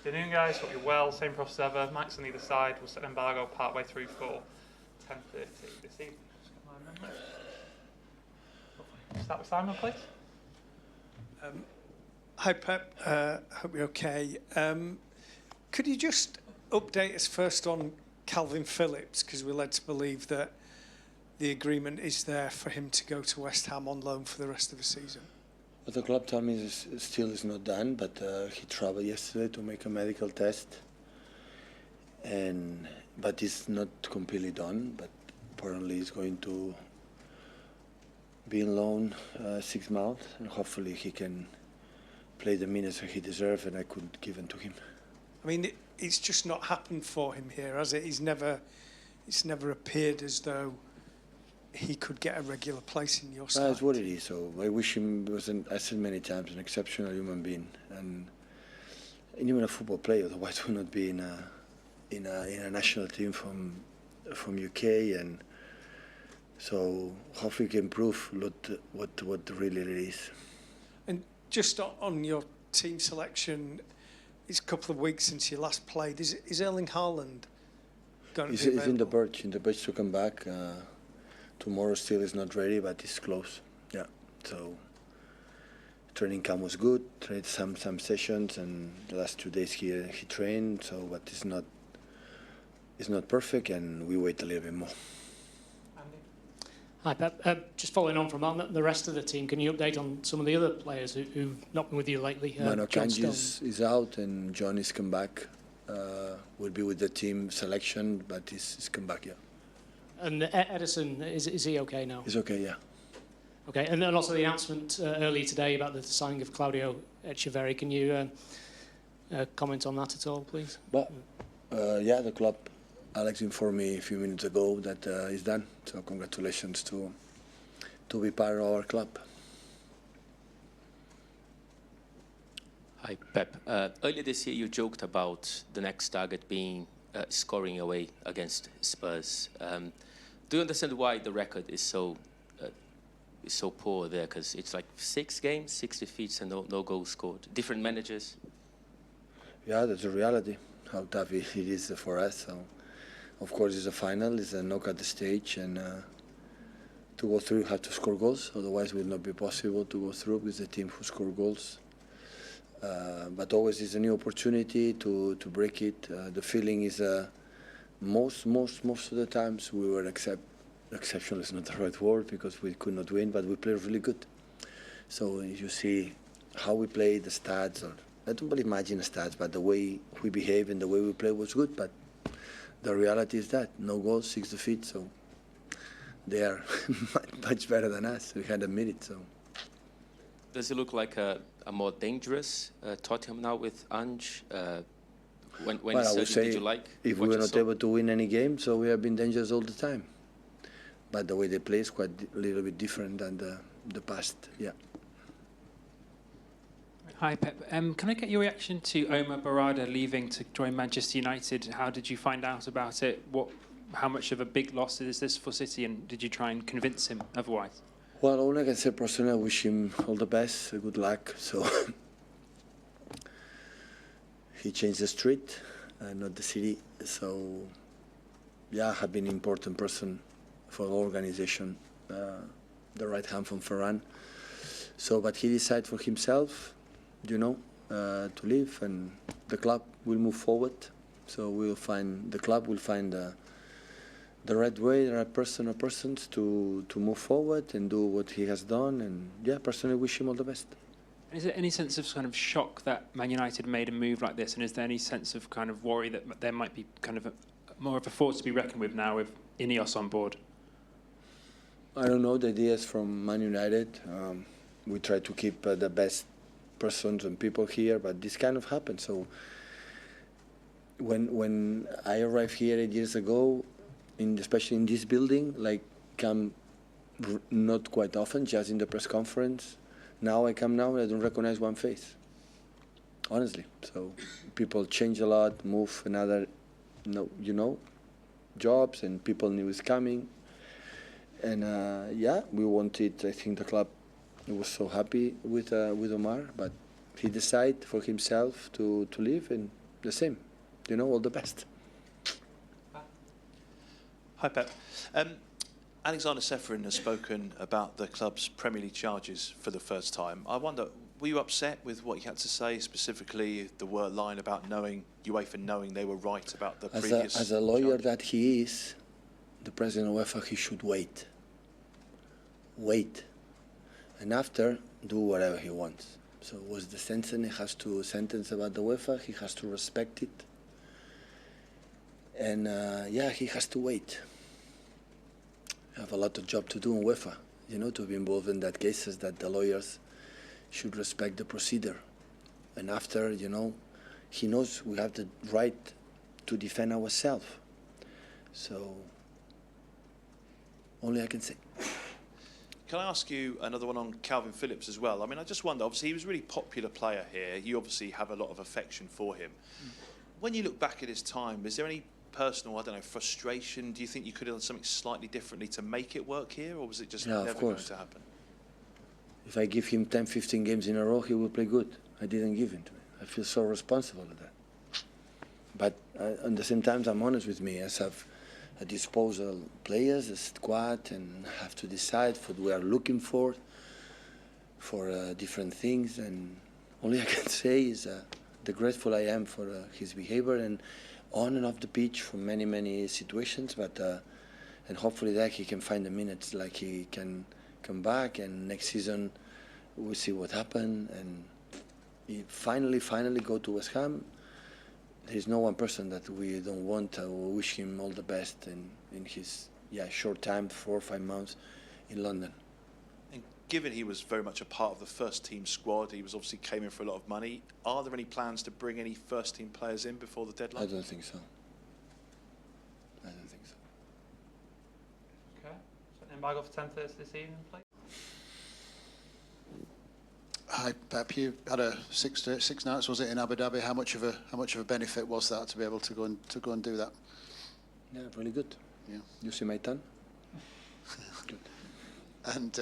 Afternoon, guys. Hope you're well. Same process ever. Max on either side. We'll set an embargo partway through for 10:30 this evening. Just get my memory. Start with Simon, please. Hi, Pep. Hope you're okay. Could you just update us first on Calvin Phillips, because we're led to believe that the agreement is there for him to go to West Ham on loan for the rest of the season? Well, the club told me still is not done, but he traveled yesterday to make a medical test, but it's not completely done. But apparently, he's going to be on loan 6 months, and hopefully he can play the minutes that he deserves, and I could give them to him. I mean, it's just not happened for him here, has it? It's never appeared as though he could get a regular place in your side. That's what it is. So I wish him was, I said many times, an exceptional human being, and even a football player. Otherwise, would not be in a national team from UK, and so hopefully he can prove what really it is. And just on your team selection, it's a couple of weeks since you last played. Is Erling Haaland going to be available? He's in the birch to come back. Tomorrow still is not ready, but it's close. Yeah. So training camp was good. Tried some sessions, and the last 2 days he trained. So, but it's not perfect, and we wait a little bit more. Hi, Pep. Just following on from that, the rest of the team, can you update on some of the other players who've not been with you lately? Mano Kanji is out, and John is come back. Will be with the team selection, but he's come back, yeah. And Edison, is he okay now? He's okay, yeah. Okay, and then also the announcement earlier today about the signing of Claudio Echeverri. Can you comment on that at all, please? But yeah, the club, Alex informed me a few minutes ago that it's done. So congratulations to be part of our club. Hi, Pep. Earlier this year, you joked about the next target being scoring away against Spurs. Do you understand why the record is so poor there? Because it's like 6 games, 6 defeats, and no goals scored. Different managers. Yeah, that's a reality. How tough it is for us. So, of course, it's a final. It's a knockout stage, and to go through, you have to score goals. Otherwise, it will not be possible to go through with the team who score goals. But always is a new opportunity to break it. The feeling is most of the times we were exceptional is not the right word, because we could not win, but we played really good. So you see how we play, the stats, or I don't really imagine the stats, but the way we behave and the way we play was good. But the reality is that no goals, 6 defeats. So they are much better than us. We had a minute. So does it look like a more dangerous Tottenham now with Ange? When well, I would say did you like if we were not able to win any game, so we have been dangerous all the time. But the way they play is quite a little bit different than the past. Yeah. Hi, Pep. Can I get your reaction to Omar Berrada leaving to join Manchester United? How did you find out about it? How much of a big loss is this for City, and did you try and convince him otherwise? Well, all I can say personally, I wish him all the best, good luck. So he changed the street, not the city. So yeah, have been an important person for the organization, the right hand from Ferran. So, but he decided for himself, to leave, and the club will move forward. So the club will find the right way, the right person or persons to move forward and do what he has done. And yeah, personally wish him all the best. Is there any sense of kind of shock that Man United made a move like this? And is there any sense of kind of worry that there might be kind of more of a force to be reckoned with now with Ineos on board? I don't know the ideas from Man United. We try to keep the best persons and people here, but this kind of happens. So when I arrived here 8 years ago, especially in this building, come not quite often, just in the press conference. Now I come now and I don't recognize one face, honestly. So people change a lot, move another, jobs, and people knew it's coming. And yeah, we wanted. I think the club was so happy with Omar, but he decided for himself to leave, and the same. You know, all the best. Hi, Pep. Alexander Seferin has spoken about the club's Premier League charges for the first time. I wonder, were you upset with what he had to say, specifically the word line about knowing UEFA knowing they were right about the previous? As a lawyer that he is, the president of UEFA, he should wait. Wait, and after do whatever he wants. So was the sentence, he has to sentence about the UEFA, he has to respect it. And yeah, he has to wait. I have a lot of job to do in UEFA, you know, to be involved in that cases that the lawyers should respect the procedure. And after, you know, he knows we have the right to defend ourselves. So, only I can say. Can I ask you another one on Calvin Phillips as well? I mean, I just wonder, obviously he was a really popular player here. You obviously have a lot of affection for him. When you look back at his time, is there any personal, I don't know, frustration? Do you think you could have done something slightly differently to make it work here, or was it just never going to happen? If I give him 10, 15 games in a row, he will play good. I didn't give him to me. I feel so responsible for that. But at the same time, I'm honest with me. As I've a disposal players, a squad, and have to decide what we are looking for different things. And only I can say is the grateful I am for his behavior and on and off the pitch for many, many situations. But and hopefully that he can find the minutes, like he can come back, and next season we'll see what happens. And he finally go to West Ham. There is no one person that we don't want or wish him all the best in his short time, 4 or 5 months in London. And given he was very much a part of the first team squad, he was obviously came in for a lot of money. Are there any plans to bring any first team players in before the deadline? I don't think so. Okay. So Embargoed for 10:30 this evening, please. Hi, Pep. You had a six nights, was it, in Abu Dhabi? How much of a benefit was that to be able to go and do that? Yeah, really good. Yeah. You see my tan? Good. And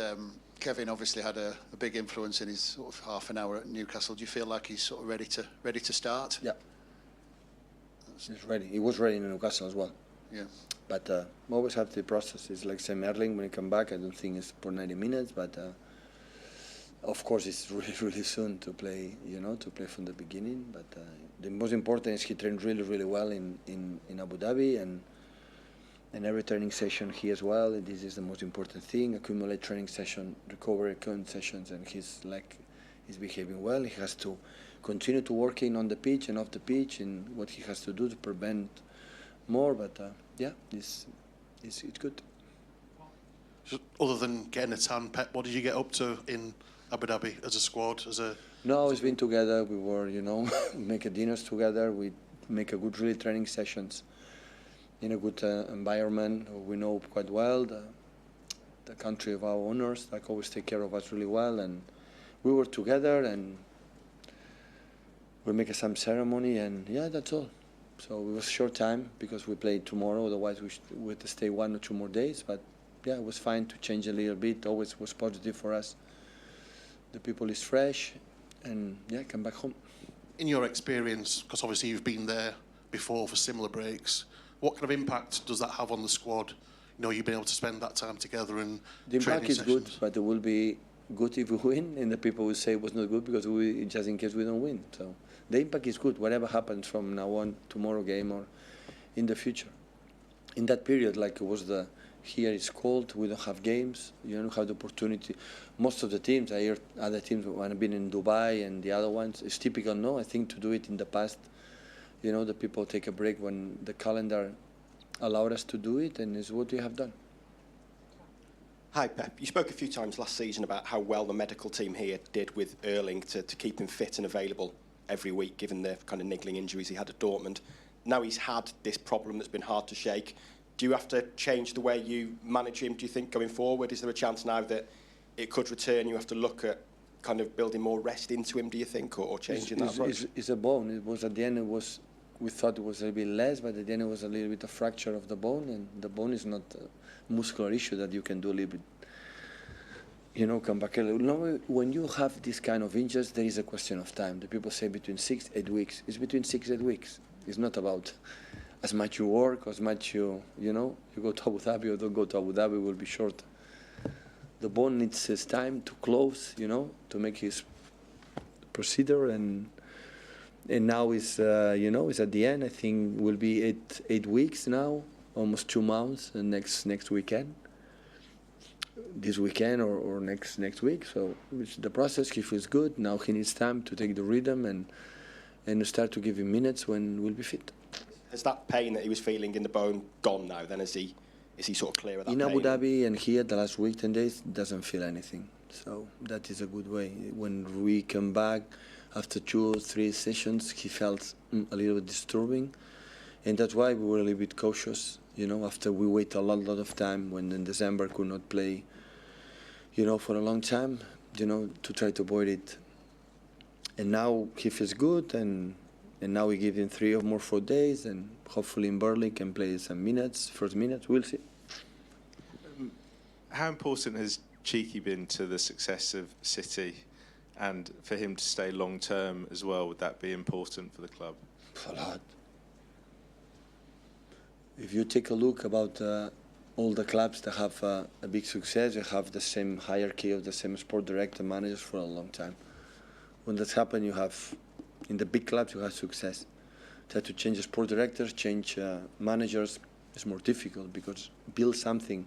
Kevin obviously had a big influence in his sort of half an hour at Newcastle. Do you feel like he's sort of ready to start? Yeah. He's ready. He was ready in Newcastle as well. Yeah. But always have the process. It's like same Erling when he come back. I don't think it's for 90 minutes, but. Of course, it's really, really soon to play, you know, to play from the beginning. But the most important is he trained really, really well in Abu Dhabi, and every training session he as well. This is the most important thing: accumulate training session, recovery sessions, and he's behaving well. He has to continue to working on the pitch and off the pitch, and what he has to do to prevent more. But yeah, it's good. Other than getting a tan, Pep, what did you get up to in Abu Dhabi as a squad? No, we've been together. We were, you know, make a dinners together. We make a good really training sessions in a good environment. We know quite well the country of our owners, like always take care of us really well. And we were together, and we make some ceremony, and yeah, that's all. So it was short time because we played tomorrow. Otherwise, we had to stay 1 or 2 more days. But yeah, it was fine to change a little bit. Always was positive for us. The people is fresh, and yeah, come back home. In your experience, because obviously you've been there before for similar breaks, what kind of impact does that have on the squad? You know, you've been able to spend that time together and the impact is sessions. good, but it will be good if we win, and the people will say it was not good because we just in case we don't win. So the impact is good. Whatever happens from now on, tomorrow game or in the future. In that period, like it was here it's cold, we don't have games, you don't have the opportunity. Most of the teams, I hear other teams when I've been in Dubai and the other ones, it's typical, no, I think to do it in the past, you know, the people take a break when the calendar allowed us to do it, and it's what we have done. Hi, Pep. You spoke a few times last season about how well the medical team here did with Erling to keep him fit and available every week, given the kind of niggling injuries he had at Dortmund. Now he's had this problem that's been hard to shake. Do you have to change the way you manage him, do you think, going forward? Is there a chance now that it could return? You have to look at kind of building more rest into him, do you think, or changing that approach? It's a bone. It was at the end, we thought it was a little bit less, but at the end it was a little bit of fracture of the bone, and the bone is not a muscular issue that you can do a little bit come back early. Normally, when you have this kind of injuries, there is a question of time. The people say between 6-8 weeks. It's between 6-8 weeks. It's not about as much you work, as much you go to Abu Dhabi or don't go to Abu Dhabi will be short. The bone needs his time to close, to make his procedure, and now is is at the end. I think will be 8 weeks now, almost 2 months, and next weekend. This weekend or next week. So it's the process. He feels good. Now he needs time to take the rhythm and start to give him minutes when we'll be fit. Has that pain that he was feeling in the bone gone now? Then is he sort of clear of that In pain? Abu Dhabi and here the last week, 10 days, doesn't feel anything. So that is a good way. When we come back after 2 or 3 sessions, he felt a little bit disturbing, and that's why we were a little bit cautious. After we wait a lot of time when in December could not play, for a long time, to try to avoid it. And now he feels good, and now we give him 3 or more 4 days, and hopefully in Berlin can play some minutes, first minutes, we'll see. How important has Cheeky been to the success of City, and for him to stay long term as well? Would that be important for the club? A lot. If you take a look about all the clubs that have a big success, they have the same hierarchy of the same sport director managers for a long time. When that's happened, you have, in the big clubs, you have success. Try to change the sport directors, change managers, it's more difficult because build something,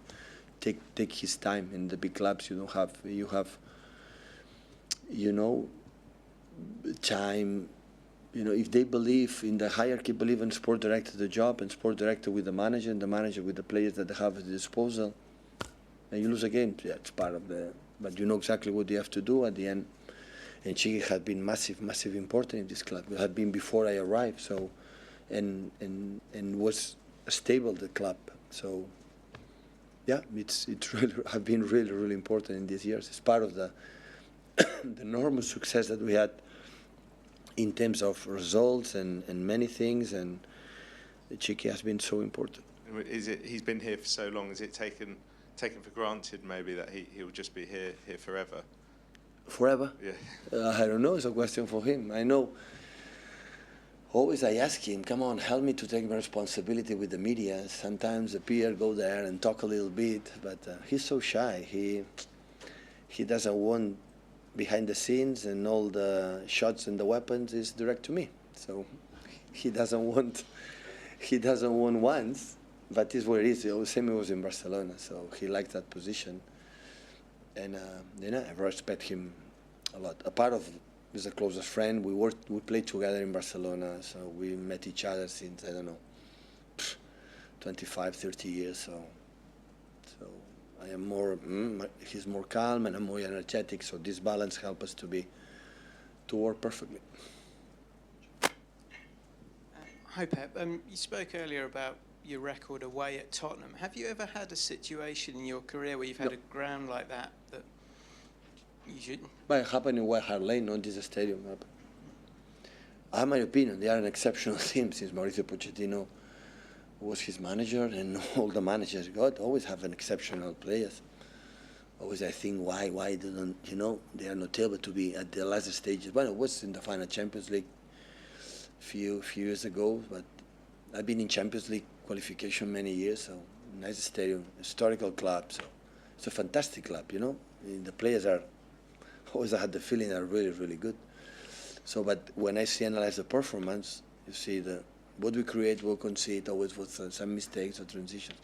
take his time. In the big clubs, you have time. If they believe in the hierarchy, believe in sport director the job, and sport director with the manager, and the manager with the players that they have at their disposal, and you lose a game. Yeah, it's part of the. But you know exactly what you have to do at the end. And Chiki had been massive important in this club. It had been before I arrived. So, and was stable the club. So, yeah, it's really have been really important in these years. It's part of the the enormous success that we had in terms of results and many things, and Chiki has been so important. He's been here for so long, is it taken for granted maybe that he'll just be here forever? Forever? Yeah. I don't know, it's a question for him. I know, always I ask him, come on, help me to take my responsibility with the media. Sometimes the peer go there and talk a little bit, but he's so shy. He doesn't want behind the scenes, and all the shots and the weapons is direct to me. So he doesn't want once, but it's what it is. The same was in Barcelona, so he liked that position. And I respect him a lot. A part of is a closest friend. We played together in Barcelona, so we met each other since 25, 30 years. So I am more, he's more calm and I'm more energetic, so this balance helps us to work perfectly. Hi Pep, you spoke earlier about your record away at Tottenham. Have you ever had a situation in your career where you've had a ground like that you shouldn't? But it happened in White Hart Lane, not this stadium. I have my opinion, they are an exceptional team since Mauricio Pochettino was his manager, and all the managers always have an exceptional players. Always I think why they don't, they are not able to be at the last stages. Well, it was in the final Champions League few years ago, but I've been in Champions League qualification many years, so nice stadium, historical club, so it's a fantastic club, And the players are, always I had the feeling are really good. So, but when I analyze the performance, you see what we create, we concede, always with some mistakes or transitions.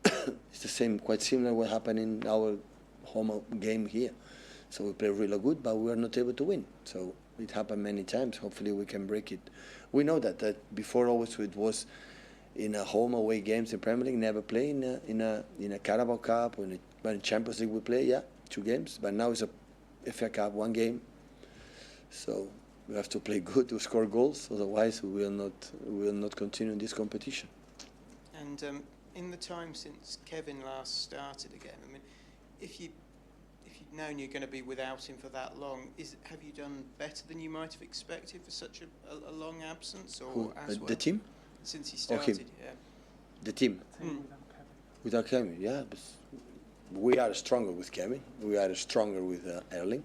It's the same, quite similar what happened in our home game here. So we play really good, but we are not able to win. So it happened many times. Hopefully we can break it. We know that before always it was in a home away games in Premier League, never play in a Carabao Cup, or in Champions League we play, 2 games. But now it's a FA Cup, 1 game. So we have to play good to score goals, otherwise we will not continue in this competition. And in the time since Kevin last started again, I mean, if you'd known you're going to be without him for that long, have you done better than you might have expected for such a long absence, or as well? The team? Since he started, yeah. The team? Without Kevin, yeah. But we are stronger with Kevin. We are stronger with Erling.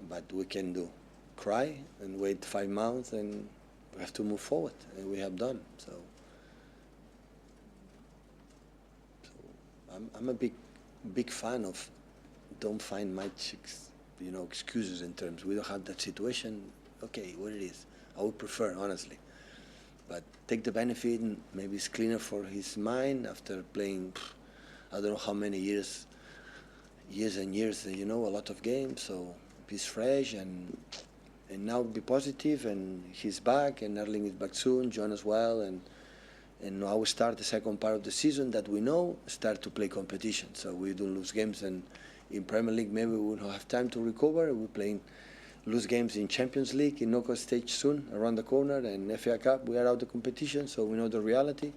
But we can do cry and wait 5 months, and we have to move forward, and we have done. So I'm a big fan of don't find much excuses in terms we don't have that situation. Okay, what it is. I would prefer, honestly. But take the benefit, and maybe it's cleaner for his mind after playing, I don't know how many years and years, a lot of games. So he's fresh, and now be positive, and he's back, and Erling is back soon, John as well, and now we start the second part of the season that we know, start to play competition. So we don't lose games, and in Premier League maybe we won't have time to recover. We're playing lose games in Champions League, in knockout stage soon, around the corner, and FA Cup, we are out of competition, so we know the reality.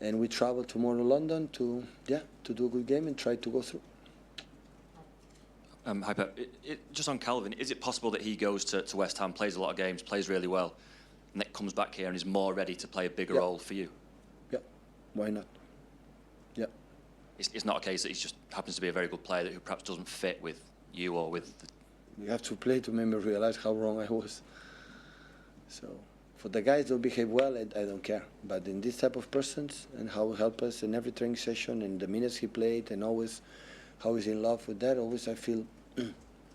And we travel tomorrow to London to do a good game and try to go through. Hi Pep. Just on Calvin, is it possible that he goes to West Ham, plays a lot of games, plays really well, and then comes back here and is more ready to play a bigger role for you? Yeah, why not? Yeah. It's not a case that he just happens to be a very good player who perhaps doesn't fit with you or with You have to play to make me realize how wrong I was. So for the guys that behave well, I don't care. But in this type of persons, and how he help us in every training session, and the minutes he played, and always how he's in love with that, always I feel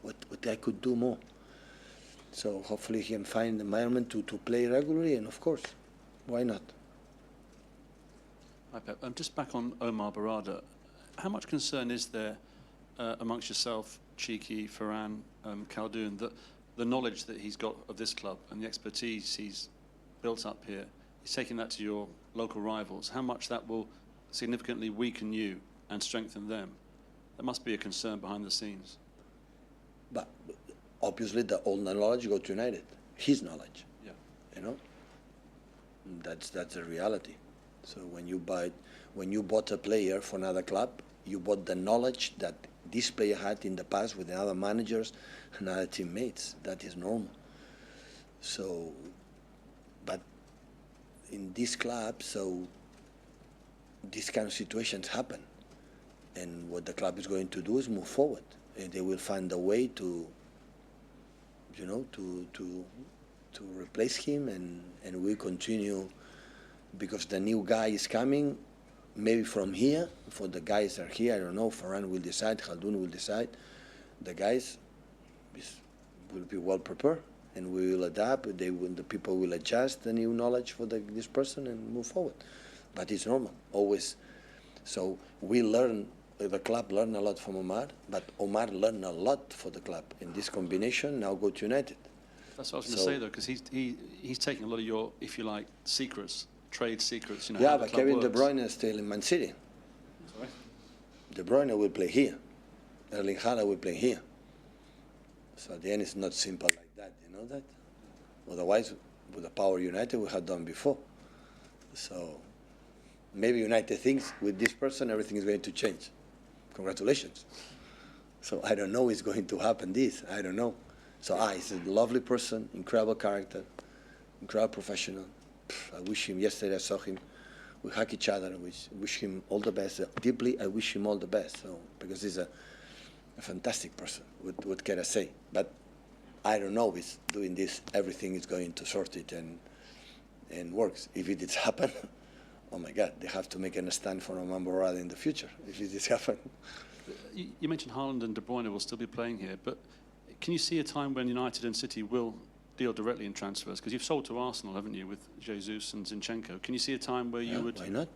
what I could do more. So hopefully he can find the environment to play regularly, and of course, why not? Hi Pep. Just back on Omar Berrada, how much concern is there amongst yourself, Cheeky, Ferran, Khaldoon, that the knowledge that he's got of this club and the expertise he's built up here, he's taking that to your local rivals, how much that will significantly weaken you and strengthen them? There must be a concern behind the scenes. But obviously all the knowledge goes to United, his knowledge. Yeah. That's the reality. So when you bought a player for another club, you bought the knowledge that this player had in the past with other managers and other teammates. That is normal. So, but in this club, so these kind of situations happen. And what the club is going to do is move forward. And they will find a way to replace him, and we continue, because the new guy is coming, maybe from here, for the guys are here, I don't know, Ferran will decide, Khaldoon will decide. The guys will be well prepared, and we will adapt. The people will adjust the new knowledge for this person and move forward. But it's normal, always. So we learn, the club learned a lot from Omar, but Omar learned a lot for the club. In this combination, now go to United. That's what I was going to say, though, because he's taking a lot of your, if you like, secrets, trade secrets. Yeah, but Kevin De Bruyne is still in Man City. Sorry? De Bruyne will play here. Erling Haaland will play here. So at the end, it's not simple like that, you know that? Otherwise, with the power United, we had done before. So maybe United thinks with this person, everything is going to change. Congratulations. So I don't know it's going to happen this. I don't know. So he's a lovely person, incredible character, incredible professional. I wish him, yesterday I saw him, we hug each other, I wish him all the best. Deeply, I wish him all the best, so, because he's a fantastic person, what can I say? But I don't know if doing this, everything is going to sort it and works. If it did happen, oh my God, they have to make a stand for Omar Berrada in the future, if it did happen. You mentioned Haaland and De Bruyne will still be playing here, but can you see a time when United and City will deal directly in transfers? Because you've sold to Arsenal, haven't you, with Jesus and Zinchenko. Can you see a time where you would... Why not?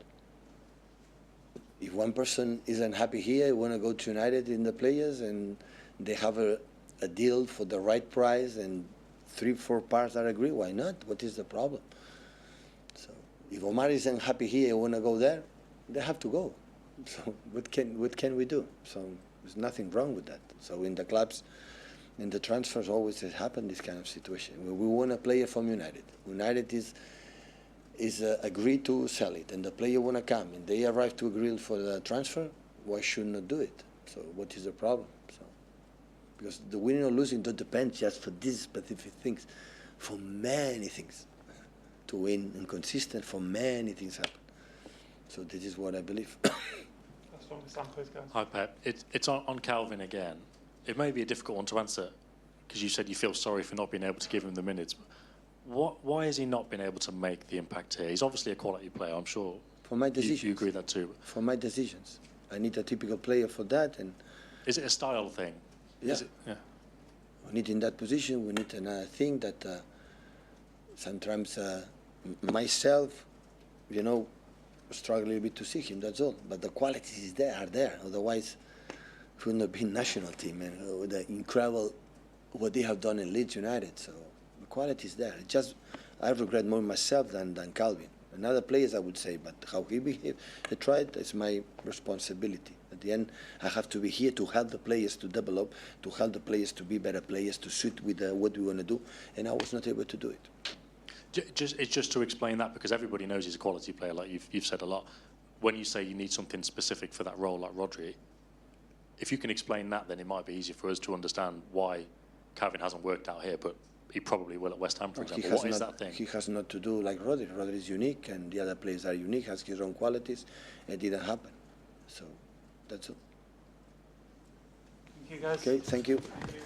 If one person isn't happy here, want to go to United in the players, and they have a deal for the right price, and 3-4 parts are agree, why not? What is the problem? So if Omar isn't happy here, want to go there, they have to go. So what can we do? So there's nothing wrong with that. So in the clubs, in the transfers, always has happened this kind of situation. We want a player from United. United is agreed to sell it, and the player want to come, and they arrive to agree for the transfer. Why should not do it? So what is the problem? So because the winning or losing don't depend just for these specific things, for many things. To win and consistent, for many things happen. So this is what I believe. Strongest Sam, please, guys. Hi, Pep. It's on Calvin again. It may be a difficult one to answer because you said you feel sorry for not being able to give him the minutes. Why has he not been able to make the impact here? He's obviously a quality player, I'm sure. For my decisions. You agree with that too? For my decisions. I need a typical player for that. And is it a style thing? Yeah. Yeah. We need in that position, we need another thing that sometimes myself, you know, struggle a bit to see him, that's all. But the qualities are there. Otherwise, it would not be national team. And with the incredible, what they have done in Leeds United. So the quality is there. It just, I regret more myself than Calvin. And other players, I would say, but how he behaved, I tried, it's my responsibility. At the end, I have to be here to help the players to develop, to help the players to be better players, to suit with what we want to do, and I was not able to do it. It's just to explain that, because everybody knows he's a quality player, like you've said a lot. When you say you need something specific for that role, like Rodri, if you can explain that, then it might be easier for us to understand why Calvin hasn't worked out here, but he probably will at West Ham, for example. What is that thing? He has not to do like Rodri. Rodri is unique, and the other players are unique, has his own qualities. It didn't happen. So that's all. Thank you, guys. Okay, thank you. Thank you.